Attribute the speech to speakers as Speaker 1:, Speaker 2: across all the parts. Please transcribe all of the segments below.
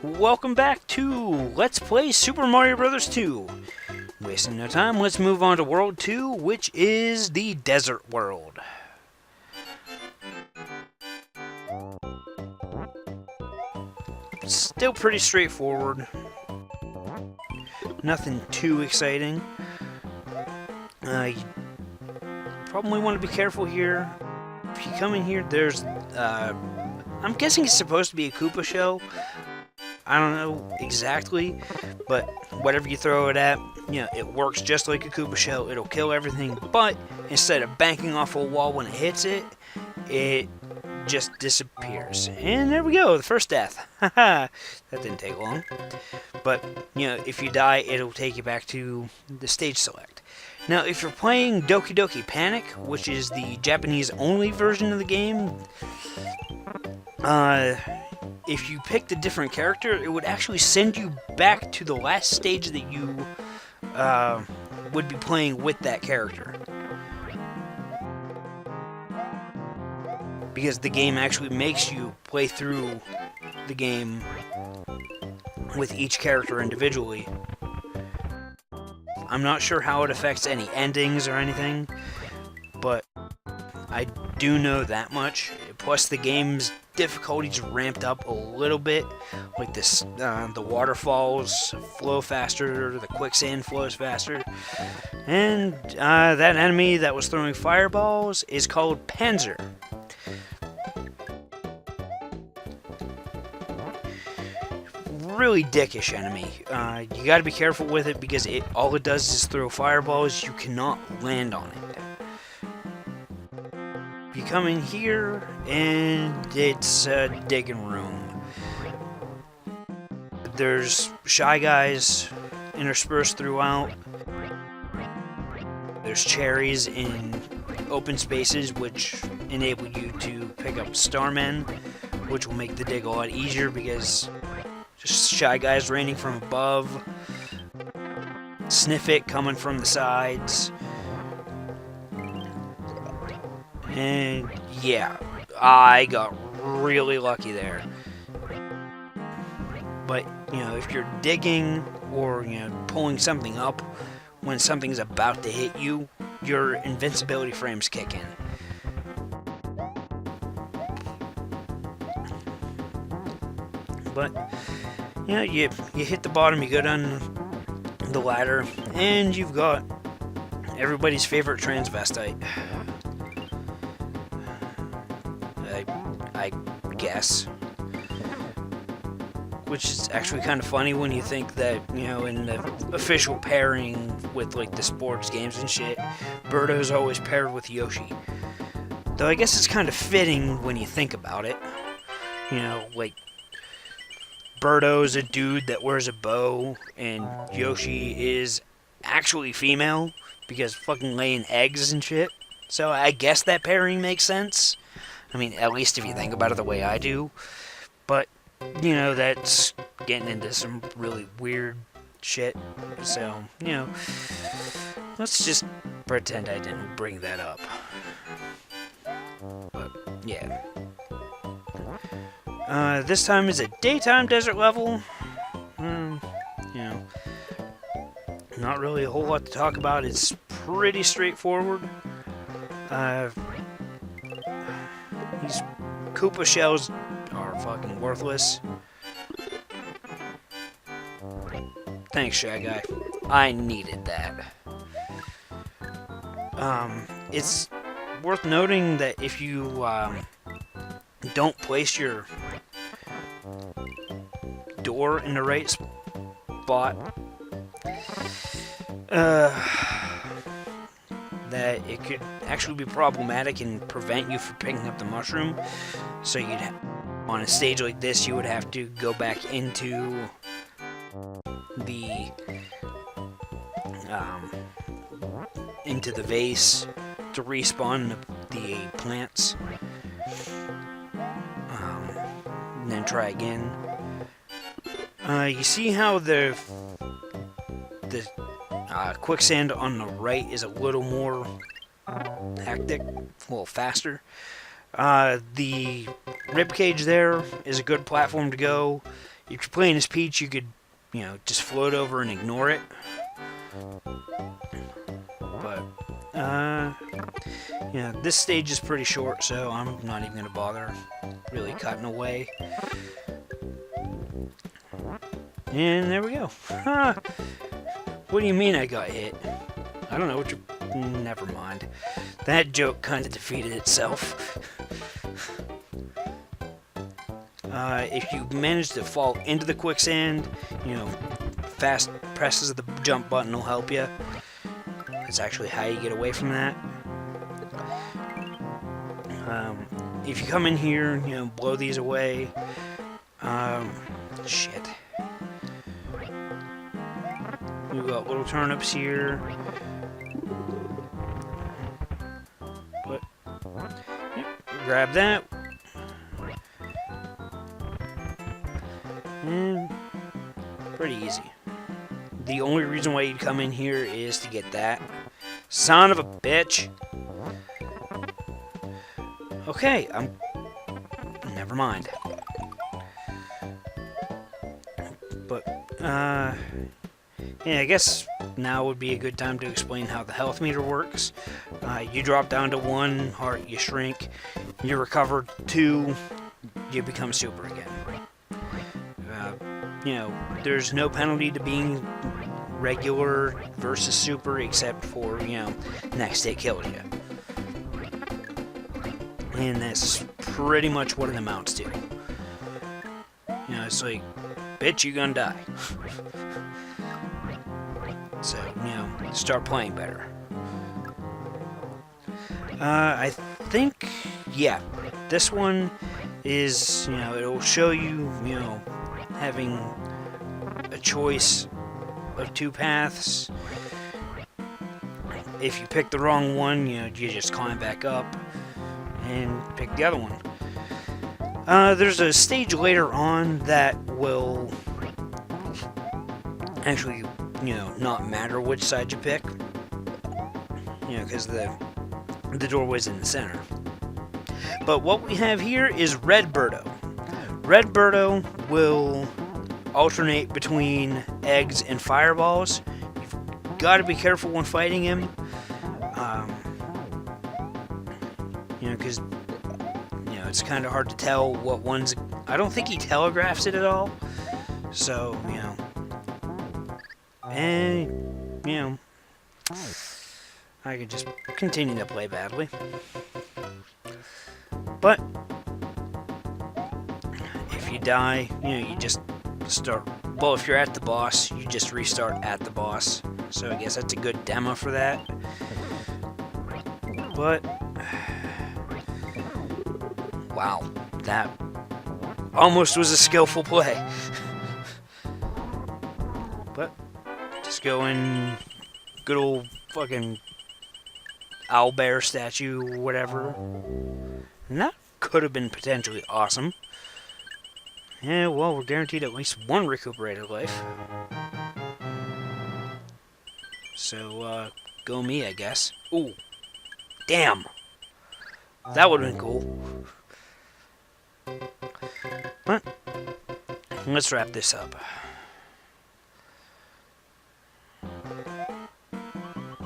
Speaker 1: Welcome back to Let's Play Super Mario Bros. 2. Wasting no time, let's move on to World 2, which is the Desert World. Still pretty straightforward. Nothing too exciting. You probably want to be careful here. If you come in here, there's... I'm guessing it's supposed to be a Koopa shell. I don't know exactly, but whatever you throw it at, it works just like a Koopa shell. It'll kill everything, but instead of banking off a wall when it hits it, it just disappears. And there we go, the first death. Haha, that didn't take long. But, if you die, it'll take you back to the stage select. Now, if you're playing Doki Doki Panic, which is the Japanese-only version of the game, if you picked a different character, it would actually send you back to the last stage that you would be playing with that character. Because the game actually makes you play through the game with each character individually. I'm not sure how it affects any endings or anything, but I do know that much. Plus, the game's difficulty's ramped up a little bit. Like this, the waterfalls flow faster, the quicksand flows faster, and that enemy that was throwing fireballs is called Panzer. Really dickish enemy. You gotta be careful with it because all it does is throw fireballs. You cannot land on it. You come in here, and it's a digging room. There's Shy Guys interspersed throughout. There's cherries in open spaces, which enable you to pick up Starmen, which will make the dig a lot easier because just Shy Guys raining from above. Sniff It coming from the sides. And yeah, I got really lucky there. But, if you're digging or, pulling something up when something's about to hit you, your invincibility frames kick in. But, you hit the bottom, you go down the ladder, and you've got everybody's favorite transvestite. I guess. Which is actually kind of funny when you think that, in the official pairing with, the sports games and shit, Birdo's always paired with Yoshi. Though I guess it's kind of fitting when you think about it. Birdo's a dude that wears a bow, and Yoshi is actually female, because fucking laying eggs and shit. So I guess that pairing makes sense. I mean, at least if you think about it the way I do. But, that's getting into some really weird shit. So, let's just pretend I didn't bring that up. But, yeah. This time is a daytime desert level. Not really a whole lot to talk about. It's pretty straightforward. These Koopa shells are fucking worthless. Thanks, Shy Guy. I needed that. It's worth noting that if you don't place your door in the right spot, that it could actually be problematic and prevent you from picking up the mushroom. So on a stage like this, you would have to go back into the vase to respawn the plants, and then try again. You see how the quicksand on the right is a little more hectic, a little faster. The ribcage there is a good platform to go. If you're playing as Peach, you could, just float over and ignore it. But, this stage is pretty short, so I'm not even going to bother really cutting away. And there we go. What do you mean I got hit? I don't know what you're... Never mind. That joke kind of defeated itself. If you manage to fall into the quicksand, fast presses of the jump button will help you. That's actually how you get away from that. If you come in here, blow these away. Shit. We've got little turnips here. But, grab that. And pretty easy. The only reason why you'd come in here is to get that. Son of a bitch. Okay, never mind. But, yeah, I guess now would be a good time to explain how the health meter works. You drop down to 1 heart, you shrink. You recover 2, you become super again. There's no penalty to being regular versus super except for, next day killed you. And that's pretty much what it amounts to. It's like, bitch, you're gonna die. So, start playing better. I think, yeah, this one is, it'll show you, having a choice of 2 paths. If you pick the wrong one, you just climb back up and pick the other one. There's a stage later on that will actually, not matter which side you pick. Because the doorway's in the center. But what we have here is Red Birdo. Red Birdo will alternate between eggs and fireballs. You've got to be careful when fighting him. Because, it's kind of hard to tell what one's... I don't think he telegraphs it at all. So, and, I could just continue to play badly. But, if you die, you just start... Well, if you're at the boss, you just restart at the boss. So I guess that's a good demo for that. But... Wow, that almost was a skillful play. But, just go in, good old fucking owlbear statue, whatever. And that could have been potentially awesome. Yeah, well, we're guaranteed at least 1 recuperated life. So, go me, I guess. Ooh, damn. That would have been cool. But, let's wrap this up.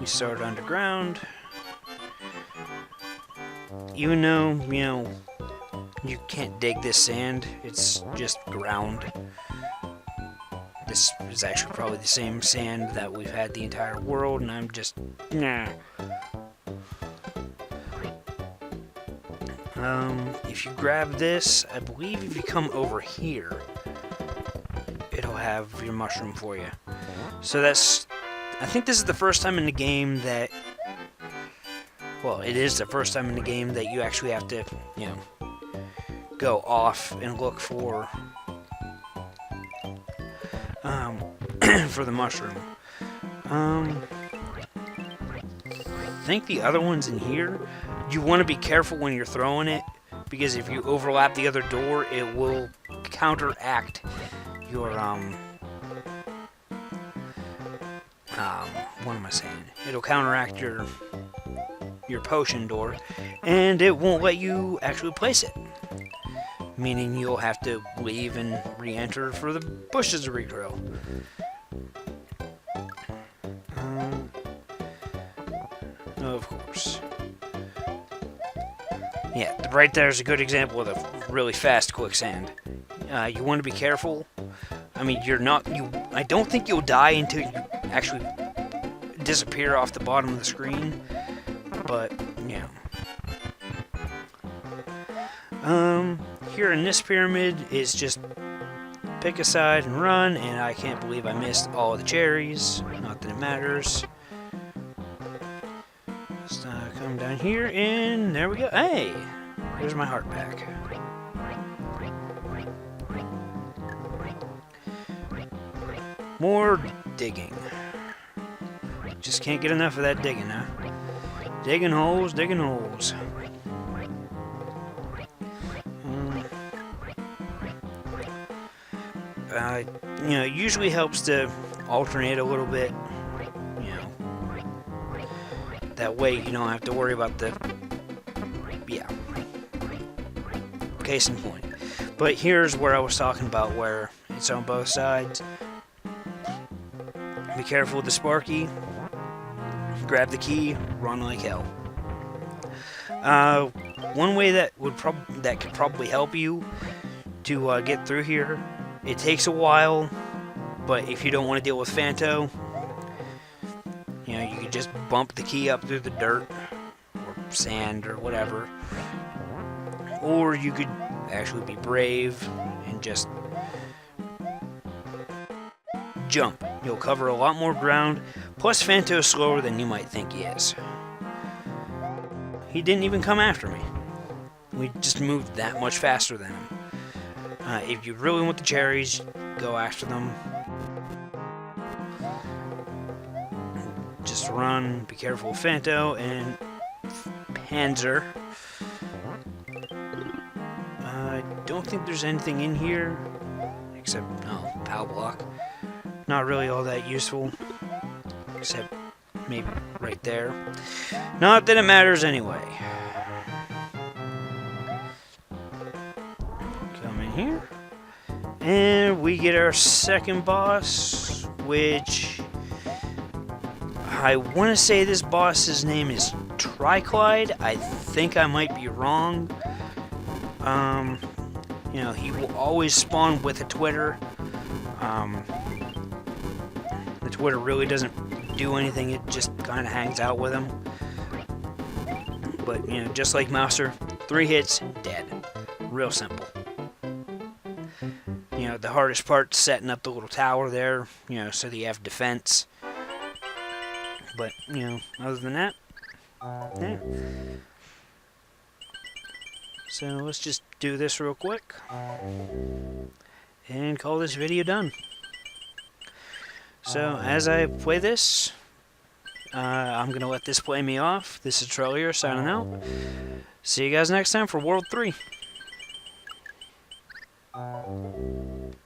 Speaker 1: We started underground. Even though, you can't dig this sand, it's just ground. This is actually probably the same sand that we've had the entire world, and I'm just, nah. If you grab this, I believe if you come over here, it'll have your mushroom for you. So that's, I think this is the first time in the game that, well, it is the first time in the game that you actually have to, go off and look for, for the mushroom. I think the other one's in here. You want to be careful when you're throwing it, because if you overlap the other door, it will counteract your, what am I saying? It'll counteract your potion door, and it won't let you actually place it. meaning you'll have to leave and re-enter for the bushes to regrow. Of course. Yeah, right there's a good example of a really fast quicksand. You want to be careful. I mean, I don't think you'll die until you actually disappear off the bottom of the screen. But, yeah. Here in this pyramid is just pick a side and run, and I can't believe I missed all of the cherries. Not that it matters. Just come down here, and there we go. Hey! There's my heart pack. More digging. Just can't get enough of that digging, huh? Digging holes, digging holes. It usually helps to alternate a little bit. That way you don't have to worry about the... Yeah. Case in point. But here's where I was talking about, where it's on both sides. Be careful with the Sparky. Grab the key, run like hell. One way that could probably help you to get through here. It takes a while, but if you don't want to deal with Fanto, you can just bump the key up through the dirt or sand or whatever. Or you could actually be brave and just jump. You'll cover a lot more ground. Plus, Fanto is slower than you might think he is. He didn't even come after me. We just moved that much faster than him. If you really want the cherries, go after them. Just run. Be careful of Fanto and Panzer. I don't think there's anything in here except POW block. Not really all that useful, except maybe right there. Not that it matters anyway. Come in here. And we get our second boss, which I want to say this boss's name is Triclide. I think I might be wrong. He will always spawn with a Twitter. The Twitter really doesn't do anything, it just kind of hangs out with him. But, just like Mouser, 3 hits, dead. Real simple. The hardest part's setting up the little tower there, so that you have defense. But, other than that, yeah. So let's just do this real quick and call this video done. So as I play this, I'm going to let this play me off. This is Trelior signing out. See you guys next time for World 3.